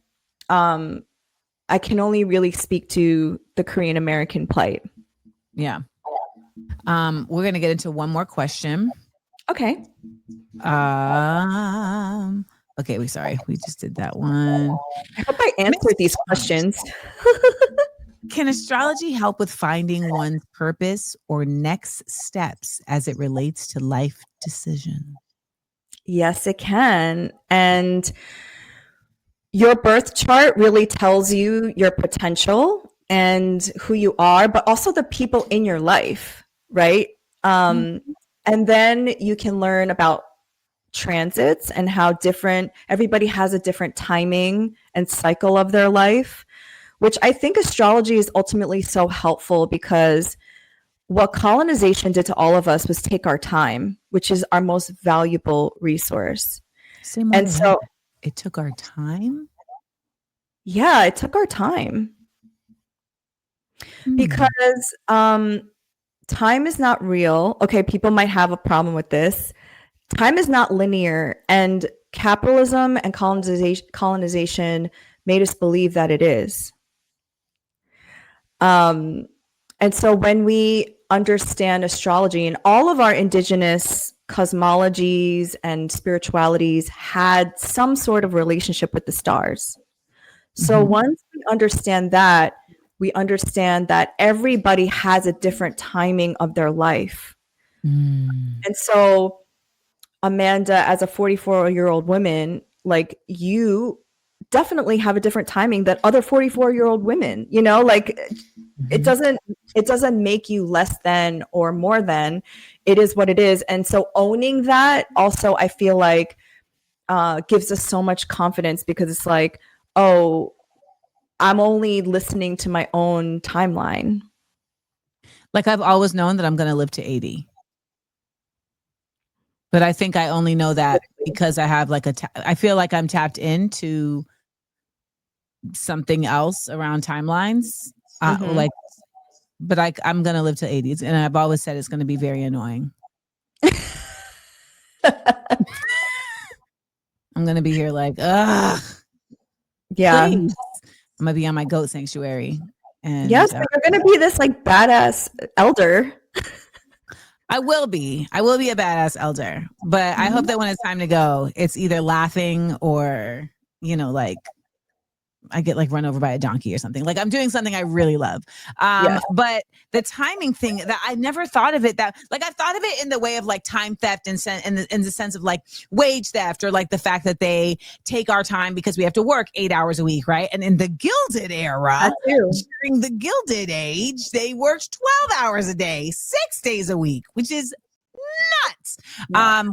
I can only really speak to the Korean American plight. Yeah. We're going to get into one more question. Okay. Okay, we just did that one. I hope I answered these questions. Can astrology help with finding one's purpose or next steps as it relates to life decision? Yes, it can. And your birth chart really tells you your potential and who you are, but also the people in your life, right? And then you can learn about transits and how everybody has a different timing and cycle of their life, which I think astrology is ultimately so helpful, because what colonization did to all of us was take our time, which is our most valuable resource. And so it took our time? Yeah, it took our time. Because time is not real. Okay, people might have a problem with this. Time is not linear, and capitalism and colonization made us believe that it is. And so when we understand astrology, and all of our indigenous cosmologies and spiritualities had some sort of relationship with the stars. So once we understand that, we understand that everybody has a different timing of their life. And so, Amanda, as a 44-year-old woman, like, you definitely have a different timing than other 44-year-old women, like it doesn't make you less than or more than. It is what it is. And so owning that also, I feel like, gives us so much confidence, because it's like, oh, I'm only listening to my own timeline. Like, I've always known that I'm going to live to 80. But I think I only know that because I have like I feel like I'm tapped into something else around timelines. I'm going to live to 80s. And I've always said it's going to be very annoying. I'm going to be here like, ugh. Yeah. Please. I'm going to be on my goat sanctuary. And yes, but you're going to be this like badass elder. I will be a badass elder, but I hope that when it's time to go, it's either laughing or, like I get like run over by a donkey or something. Like, I'm doing something I really love. But the timing thing, that I never thought of it that, like, I've thought of it in the way of like time theft and in the sense of like wage theft, or like the fact that they take our time because we have to work 8 hours a week. Right. And in the Gilded era, during the Gilded Age, they worked 12 hours a day, 6 days a week, which is nuts.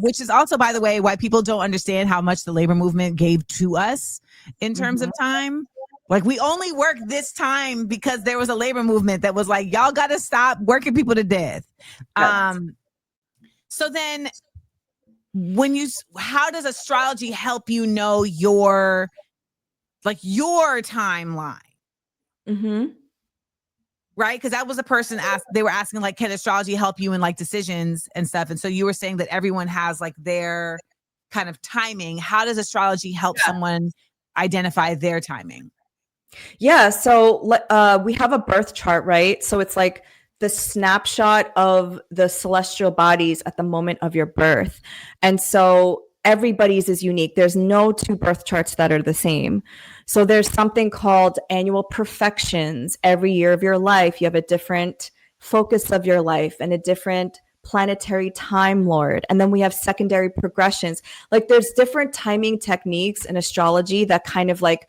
Which is also, by the way, why people don't understand how much the labor movement gave to us in terms of time. Like, we only work this time because there was a labor movement that was like, y'all got to stop working people to death. So then how does astrology help you know your timeline? Right? Because that was a person they were asking, like, can astrology help you in like decisions and stuff? And so you were saying that everyone has like their kind of timing. How does astrology help someone identify their timing? Yeah. So we have a birth chart, right? So it's like the snapshot of the celestial bodies at the moment of your birth. And so everybody's is unique. There's no two birth charts that are the same. So there's something called annual perfections. Every year of your life, you have a different focus of your life and a different planetary time lord. And then we have secondary progressions. Like, there's different timing techniques in astrology that kind of like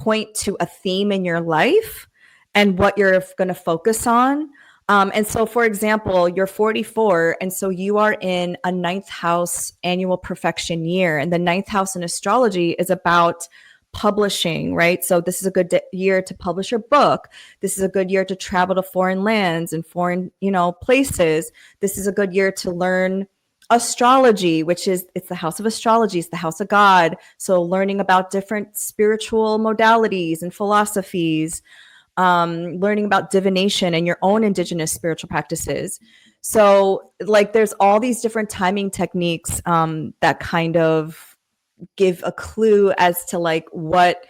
point to a theme in your life and what you're going to focus on. And so, for example, you're 44, and so you are in a ninth house annual perfection year. And the ninth house in astrology is about publishing, right? So this is a good year to publish your book. This is a good year to travel to foreign lands and foreign, places. This is a good year to learn astrology, which is, it's the house of astrology, it's the house of God. So learning about different spiritual modalities and philosophies, learning about divination and your own indigenous spiritual practices. So like there's all these different timing techniques that kind of give a clue as to like what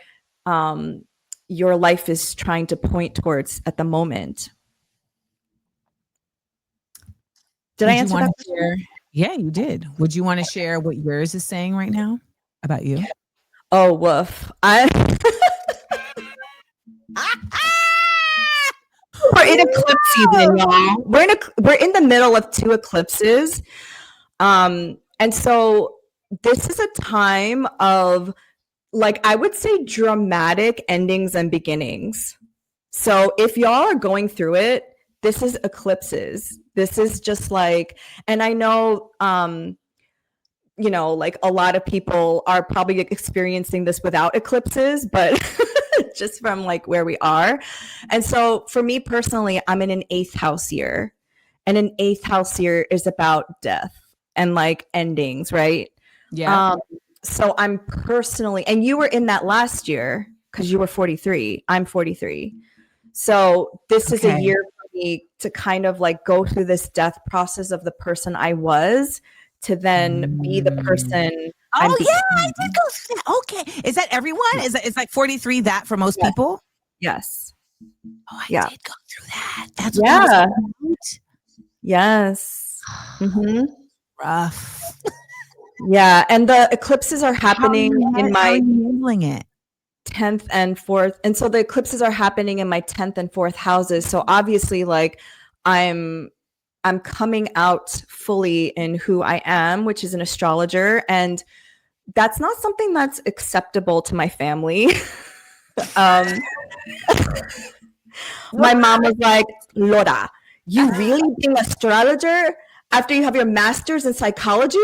your life is trying to point towards at the moment. Did I answer that question? Yeah, you did. Would you want to share what yours is saying right now about you? Oh, woof. We're in eclipse season, y'all. We're in the middle of 2 eclipses. And so this is a time of, like, I would say dramatic endings and beginnings. So if y'all are going through it, this is eclipses. This is just like, and I know, like a lot of people are probably experiencing this without eclipses, but just from like where we are. And so for me personally, I'm in an 8th house year, and an 8th house year is about death and like endings, right? Yeah. So I'm personally, and you were in that last year because you were 43. I'm 43. So this is a year for me to kind of like go through this death process of the person I was, to then be the person. I did go through that. Okay. Is that everyone? Is like 43 that for most people? Yes. Oh, I did go through that. That's what that was about? Yes. Mm-hmm. Rough. Yeah. And the eclipses are happening in my handling it. 10th and 4th. And so the eclipses are happening in my 10th and 4th houses. So obviously, like, I'm coming out fully in who I am, which is an astrologer. And that's not something that's acceptable to my family. My mom was like, Laura, you really being an astrologer after you have your master's in psychology?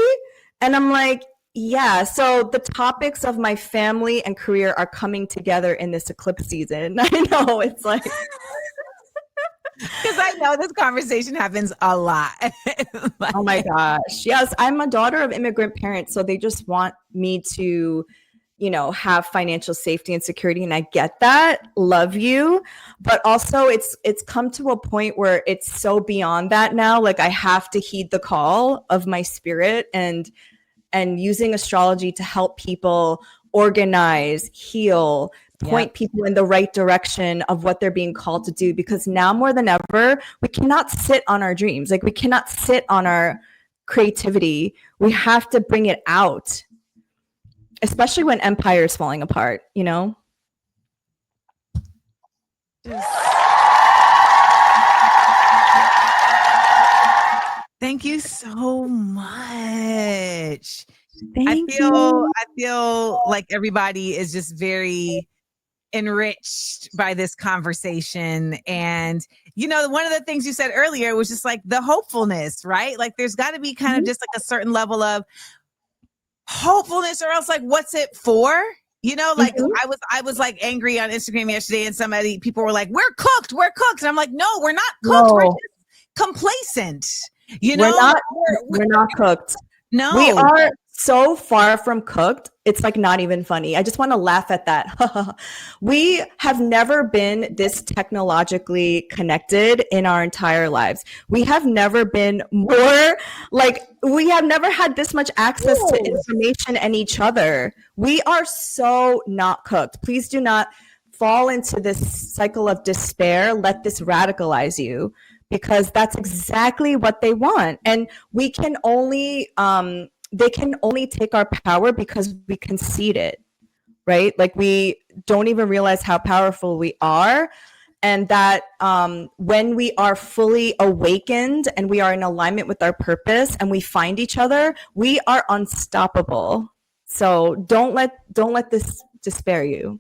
And I'm like, yeah. So the topics of my family and career are coming together in this eclipse season. I know, it's like... Because I know this conversation happens a lot. Like, oh my gosh. Yes, I'm a daughter of immigrant parents. So they just want me to, have financial safety and security. And I get that. Love you. But also it's come to a point where it's so beyond that now. Like I have to heed the call of my spirit and using astrology to help people organize, heal, point people in the right direction of what they're being called to do. Because now more than ever, we cannot sit on our dreams. Like we cannot sit on our creativity. We have to bring it out, especially when empire is falling apart, Thank you so much. Thank you. I feel like everybody is just very enriched by this conversation. And, one of the things you said earlier was just like the hopefulness, right? Like there's got to be kind of just like a certain level of hopefulness, or else like, what's it for? Like I was like angry on Instagram yesterday, and people were like, we're cooked. And I'm like, no, we're not cooked. No. We're just complacent. We're not cooked. No, we are so far from cooked. It's like not even funny. I just want to laugh at that. We have never been this technologically connected in our entire lives. We have never been more we have never had this much access to information and each other. We are so not cooked. Please do not fall into this cycle of despair. Let this radicalize you, because that's exactly what they want. And we can only, they can only take our power because we concede it, right? Like we don't even realize how powerful we are. And that when we are fully awakened and we are in alignment with our purpose and we find each other, we are unstoppable. So don't let this despair you.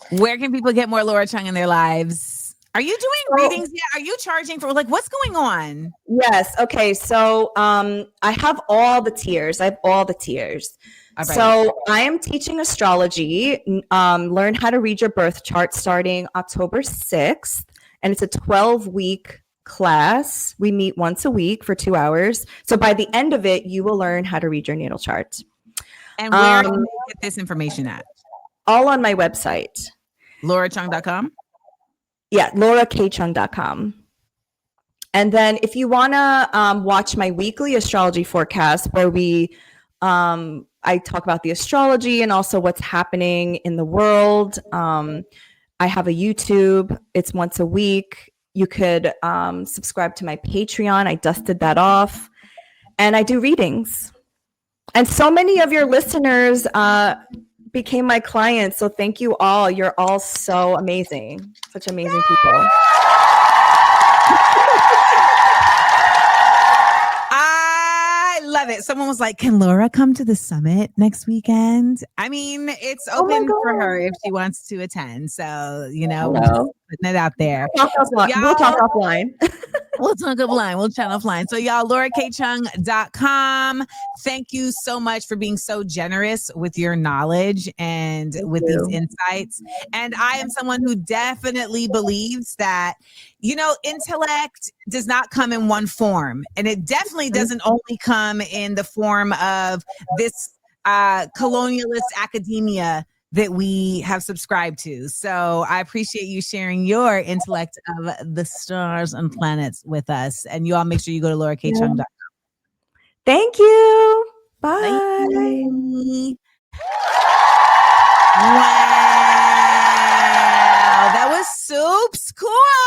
Where can people get more Laura Chung in their lives? Are you doing readings yet? Are you charging for, like, what's going on? Yes. Okay. So I have all the tiers. All right. So I am teaching astrology. Learn how to read your birth chart starting October 6th. And it's a 12-week class. We meet once a week for 2 hours. So by the end of it, you will learn how to read your natal chart. And where can you get this information at? All on my website. LauraChung.com? Yeah, laurakchung.com. And then if you want to watch my weekly astrology forecast where I talk about the astrology and also what's happening in the world, I have a YouTube. It's once a week. You could subscribe to my Patreon. I dusted that off. And I do readings. And so many of your listeners became my clients. So thank you all. You're all so amazing. Such amazing people. I love it. Someone was like, can Laura come to the summit next weekend? I mean, it's open for her if she wants to attend. So, you know, we're just putting it out there. We'll talk offline. We'll talk offline. We'll chat offline. So y'all, LauraKChung.com. Thank you so much for being so generous with your knowledge and with these insights. And I am someone who definitely believes that, you know, intellect does not come in one form. And it definitely doesn't only come in the form of this colonialist academia that we have subscribed to. So I appreciate you sharing your intellect of the stars and planets with us. And you all make sure you go to LauraKChung.com. Thank you. Bye. Bye. Wow. That was super cool.